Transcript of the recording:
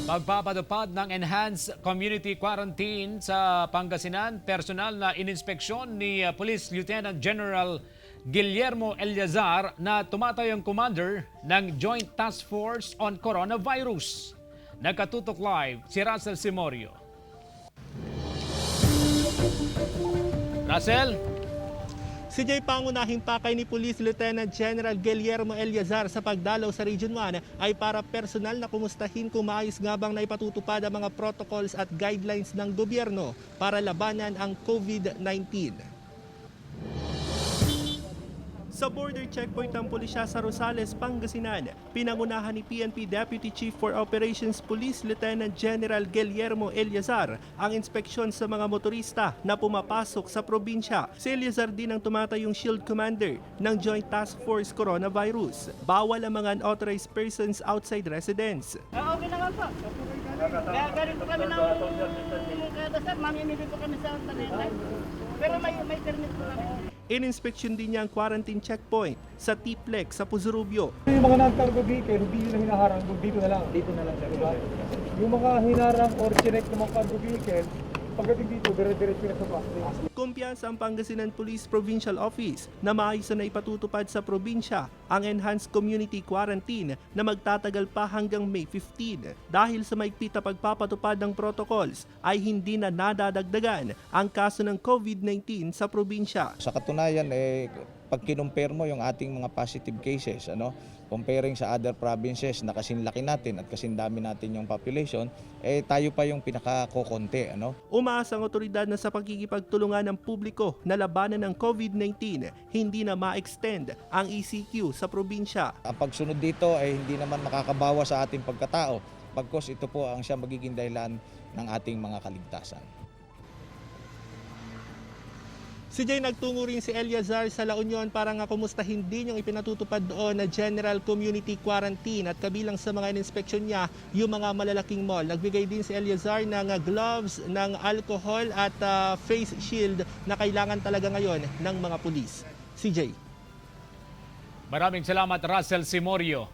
Pagpapatupad ng enhanced community quarantine sa Pangasinan, personal na ininspeksyon ni Police Lieutenant General Guillermo Eliazar na tumatayong commander ng Joint Task Force on Coronavirus. Nagkatutok live si Russell Simorio. Russell? Si Jay, pangunahing pakay ni Police Lieutenant General Guillermo Eliazar sa pagdalaw sa Region 1 ay para personal na kumustahin kung maayos nga bang naipatutupad ang mga protocols at guidelines ng gobyerno para labanan ang COVID-19. Sa border checkpoint ng pulisya sa Rosales, Pangasinan, pinangunahan ni PNP Deputy Chief for Operations Police Lieutenant General Guillermo Eliazar ang inspeksyon sa mga motorista na pumapasok sa probinsya. Si Eliazar din ang tumatayong Shield Commander ng Joint Task Force Coronavirus. Bawal ang mga unauthorized persons outside residence. Okay naman po. Kaya galing po kami ng kadasal, mamimili po kami sa Tanenay. Pero may permit po kami. In-inspection din niya ang quarantine checkpoint sa Tiplex sa Puzurubio. Yung mga non-cargo vehicle, hindi nyo na hinaharang, dito na lang. Dito na lang, diba? Yung mga hinarang or chinek ng mga cargo vehicle, pagdating dito, dire-diretso na sa plastic. Kumpiyansa ang Pangasinan Police Provincial Office na maayos na ipatutupad sa probinsya ang enhanced community quarantine na magtatagal pa hanggang May 15. Dahil sa maigpit na pagpapatupad ng protocols ay hindi na nadadagdagan ang kaso ng COVID-19 sa probinsya. Sa katunayan, pag kinumpare mo yung ating mga positive cases, comparing sa other provinces na kasing laki natin at kasing dami natin yung population, tayo pa yung pinakakokonti. Umaasa ang otoridad na sa pagkikipagtulungan ng publiko na labanan ng COVID-19, hindi na ma-extend ang ECQ sa probinsya. Ang pagsunod dito ay hindi naman makakabawa sa ating pagkatao, pagkos ito po ang siya magiging dahilan ng ating mga kaligtasan. Si Jay, nagtungo rin si Eliazar sa La Union para nga kumustahin din yung ipinatutupad doon na general community quarantine at kabilang sa mga inspeksyon niya yung mga malalaking mall. Nagbigay din si Eliazar ng gloves, ng alcohol at face shield na kailangan talaga ngayon ng mga pulis. Si Jay. Maraming salamat, Russell Simorio.